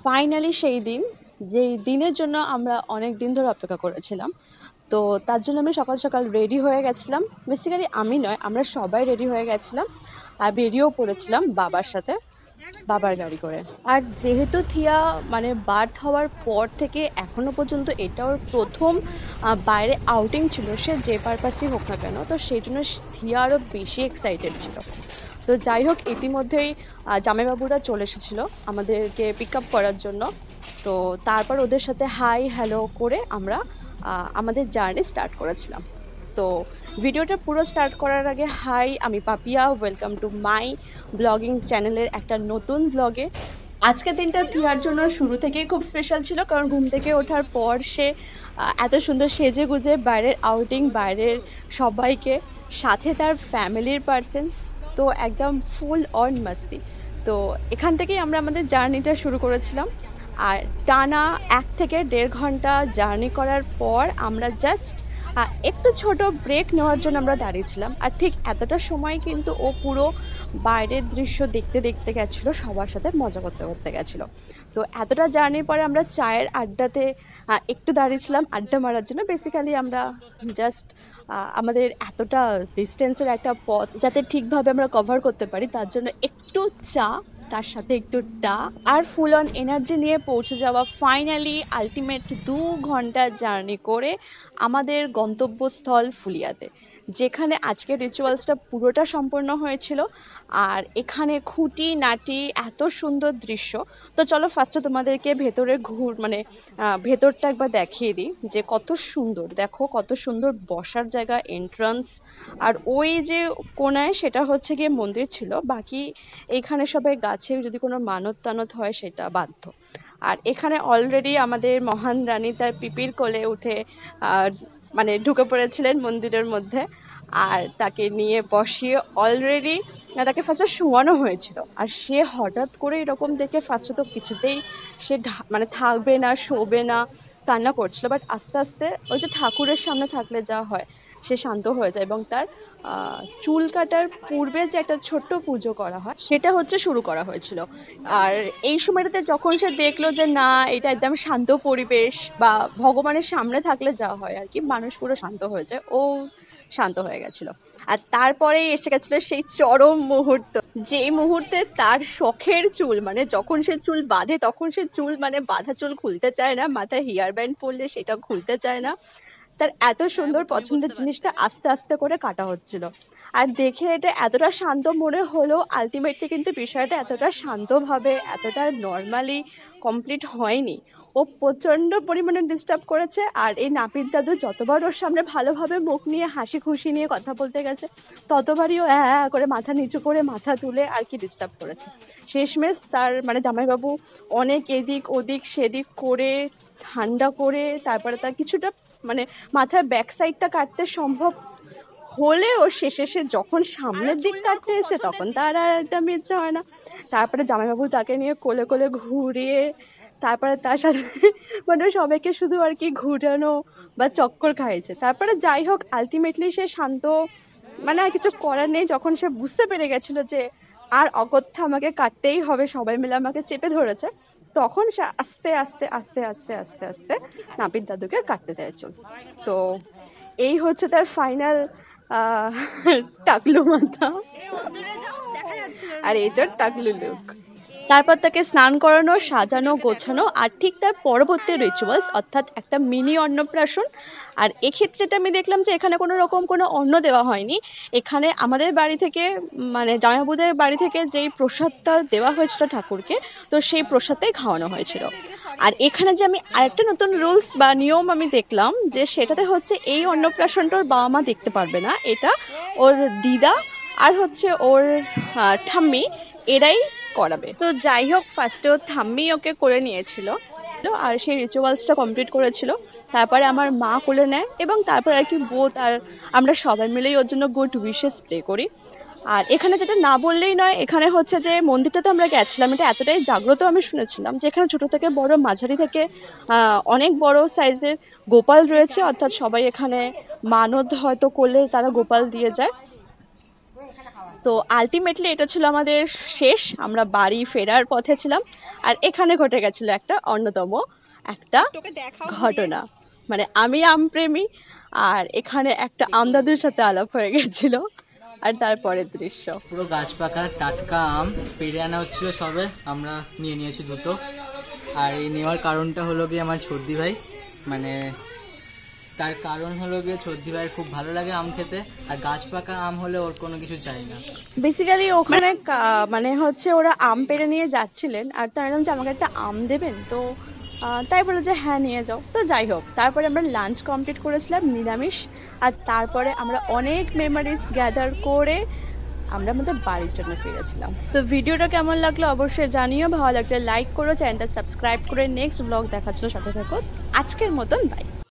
Finally সেই দিন, যেই দিনের জন্য আমরা অনেক দিন ধরে অপেক্ষা করেছিলাম। তো তার জন্য আমি সকাল সকাল রেডি হয়ে গেছিলাম। বেসিক্যালি আমি নয়, আমরা সবাই রেডি হয়ে গেছিলাম আর বেরিয়েও পড়েছিলাম বাবার সাথে, বাবার গাড়ি করে। আর যেহেতু থিয়া মানে বার্থ হওয়ার পর থেকে এখনো পর্যন্ত এটা ওর প্রথম বাইরে আউটিং ছিল, সে যে পারপাসই হোক না কেন, তো সেই জন্য থিয়া আরও বেশি এক্সাইটেড ছিল। তো যাই হোক, ইতিমধ্যেই জামাইবাবুরা চলে এসেছিলো আমাদেরকে পিক আপ করার জন্য। তো তারপর ওদের সাথে হাই হ্যালো করে আমরা আমাদের জার্নি স্টার্ট করেছিলাম। তো ভিডিওটা পুরো স্টার্ট করার আগে, হাই, আমি Papiya, welcome to my blogging চ্যানেলের একটা নতুন ব্লগে। আজকের দিনটা থিয়ার জন্য শুরু থেকেই খুব স্পেশাল ছিল, কারণ ঘুম থেকে ওঠার পর সে এত সুন্দর সেজে গুজে বাইরের আউটিং, বাইরের সবাইকে, সাথে তার ফ্যামিলির পার্সন, তো একদম ফুল অন মাস্তি। তো এখান থেকেই আমরা আমাদের জার্নিটা শুরু করেছিলাম। আর টানা 1 থেকে 1.5 ঘন্টা জার্নি করার পর আমরা জাস্ট একটু ছোট ব্রেক নেওয়ার জন্য আমরা দাঁড়িয়েছিলাম। আর ঠিক এতটা সময় কিন্তু ও পুরো বাইরের দৃশ্য দেখতে দেখতে গেছিলো, সবার সাথে মজা করতে করতে গেছিলো। তো এতটা জার্নির পরে আমরা চায়ের আড্ডাতে একটু দাঁড়িয়েছিলাম আড্ডা মারার জন্য। বেসিক্যালি আমরা জাস্ট আমাদের এতটা ডিস্টেন্সের একটা পথ যাতে ঠিকভাবে আমরা কভার করতে পারি, তার জন্য একটু চা, তার সাথে একটু ডা, আর ফুল অন এনার্জি নিয়ে পৌঁছে যাওয়া ফাইনালি আলটিমেট 2 ঘন্টা জার্নি করে আমাদের গন্তব্যস্থল ফুলিয়াতে, যেখানে আজকের রিচুয়ালসটা পুরোটা সম্পন্ন হয়েছিল। আর এখানে খুঁটি নাটি এত সুন্দর দৃশ্য। তো চলো ফার্স্টে তোমাদেরকে ভেতরে ভেতরটা একবার দেখিয়ে দিই যে কত সুন্দর। দেখো কত সুন্দর বসার জায়গা, এন্ট্রান্স, আর ওই যে কোনায় সেটা হচ্ছে গিয়ে মন্দির ছিল, বাকি এইখানে সবাই গাছে যদি কোনো মানত টানত হয় সেটা বাধ্য। আর এখানে অলরেডি আমাদের মহান রানী তার পিপির কোলে উঠে ঢুকে পড়েছিলেন মন্দিরের মধ্যে। আর তাকে নিয়ে বসিয়ে অলরেডি তাকে ফার্স্টে শোয়ানো হয়েছিল। আর সে হঠাৎ করে এরকম দেখে ফার্স্টে তো কিছুতেই সে থাকবে না, শোবে না, কান্না করছিল। বাট আস্তে আস্তে ওই যে ঠাকুরের সামনে থাকলে যা হয়, সে শান্ত হয়ে যায় এবং তার চুল কাটার পূর্বে যে একটা ছোট্ট পুজো করা হয় সেটা হচ্ছে শুরু করা হয়েছিল। আর এই সময়টাতে যখন সে দেখলো যে না, এটা একদম শান্ত পরিবেশ, বা ভগবানের সামনে থাকলে যা হয় আর কি, মানুষ পুরো শান্ত হয়ে যায়, ও শান্ত হয়ে গেছিল। আর তারপরেই এসে গেছিলো সেই চরম মুহূর্ত, যে মুহূর্তে তার শখের চুল, যখন সে চুল বাঁধে তখন সে চুল বাঁধা চুল খুলতে চায় না, মাথায় হেয়ার ব্যান্ড পরলে সেটা খুলতে চায় না, তার এত সুন্দর পছন্দের জিনিসটা আস্তে আস্তে করে কাটা হচ্ছিল। আর দেখে এটা এতটা শান্ত মনে হলো, আলটিমেটলি কিন্তু বিষয়টা এতটা শান্তভাবে, এতটা নর্মালি কমপ্লিট হয়নি। ও প্রচণ্ড পরিমাণে ডিস্টার্ব করেছে। আর এই নাপিত দাদু যতবার ওর সামনে ভালোভাবে মুখ নিয়ে হাসি খুশি নিয়ে কথা বলতে গেছে, ততবারই ও হ্যাঁ করে মাথা নিচু করে মাথা তুলে আর কি ডিস্টার্ব করেছে। শেষমেশ তার জামাইবাবু অনেক এদিক ওদিক সেদিক করে ঠান্ডা করে তারপরে তার কিছুটা মাথার ব্যাক সাইডটা কাটতে সম্ভব হলেও শেষে সে যখন সামনের দিক কাটতে এসে তখন তার আর একদম ইচ্ছা হয় না। তারপরে জামাইবাবু তাকে নিয়ে কোলে কোলে ঘুরিয়ে তারপরে তার সাথে সবাইকে শুধু আর কি ঘুরানো বা চক্কর খাইয়েছে। তারপরে যাই হোক, আলটিমেটলি সে শান্ত, আর কিছু করার নেই। যখন সে বুঝতে পেরে গেছিলো যে আর অগত্যা আমাকে কাটতেই হবে, সবাই মিলে আমাকে চেপে ধরেছে, তখন সে আস্তে আস্তে আস্তে আস্তে আস্তে আস্তে নাপিত দাদুকে কাটতে দেয় চুল। তো এই হচ্ছে তার ফাইনাল টাকলু মাথা, আর এই যে টাকলু লুক। তারপর তাকে স্নান করানো, সাজানো, গোছানো, আর ঠিক তার পরবর্তী রিচুয়ালস অর্থাৎ একটা মিনি অন্নপ্রাশন। আর এক্ষেত্রেটা আমি দেখলাম যে এখানে কোনো রকম কোনো অন্ন দেওয়া হয়নি। এখানে আমাদের বাড়ি থেকে জামাইবাবুদের বাড়ি থেকে যেই প্রসাদটা দেওয়া হয়েছিল ঠাকুরকে, তো সেই প্রসাদটাই খাওয়ানো হয়েছিল। আর এখানে যে আমি আরেকটা নতুন রুলস বা নিয়ম আমি দেখলাম, যে সেটাতে হচ্ছে এই অন্নপ্রাশনটা ওর বাবা মা দেখতে পারবে না, এটা ওর দিদা আর হচ্ছে ওর ঠাম্মি এরাই করাবে। তো যাই হোক, ফার্স্টে ওর ঠাম্মি ওকে করে নিয়েছিল আর সেই রিচুয়ালসটা কমপ্লিট করেছিল। তারপরে আমার মা কোলে নেয় এবং তারপর আর কি বোধ আর আমরা সবাই মিলেই ওর জন্য গুড উইশেস প্রে করি। আর এখানে যেটা না বললেই নয়, এখানে হচ্ছে যে মন্দিরটাতে আমরা গেছিলাম, এটা এতটাই জাগ্রত আমি শুনেছিলাম যে এখানে ছোটো থেকে বড়, মাঝারি থেকে অনেক বড় সাইজের গোপাল রয়েছে। অর্থাৎ সবাই এখানে মানত হয়তো করলে তারা গোপাল দিয়ে যায়। তো আলটিমেটলি এটা ছিল আমাদের শেষ, আমরা বাড়ি ফেরার পথে ছিলাম। আর এখানে ঘটে গেছিলো একটা অন্যতম একটা ঘটনা, মানে আমি আমপ্রেমী আর এখানে একটা আমদাদুর সাথে আলাপ হয়ে গেছিল। আর তারপরের দৃশ্য পুরো গাছ পাকা টাটকা আম পেড়ে আনা হচ্ছিল সবে, আমরা নিয়ে নিয়েছি দুটো। আর এই নেওয়ার কারণটা হলো গিয়ে আমার ছর্দি ভাই, মানে তার কারণ হলো গিয়ে ছর্দি ভাইয়ের খুব ভালো লাগে আম খেতে, আর গাছ পাকা আম হলে ওর কোনো কিছু চাই না। বেসিক্যালি ওখানে মানে হচ্ছে ওরা আম পেড়ে নিয়ে যাচ্ছিলেন, আর তারা যে আমাকে একটা আম দেবেন, তো তাই বলে যে হ্যাঁ নিয়ে যাও। তো যাই হোক, তারপরে আমরা লাঞ্চ কমপ্লিট করেছিলাম নিরামিষ, আর তারপরে আমরা অনেক মেমোরিজ গ্যাদার করে আমরা আমাদের বাড়ির জন্য ফিরেছিলাম। তো ভিডিওটা কেমন লাগলো অবশ্যই জানিও, ভালো লাগলে লাইক করো, চ্যানেলটা সাবস্ক্রাইব করে নেক্সট ব্লগ দেখার জন্য সাথে থাকো। আজকের মতন বাই।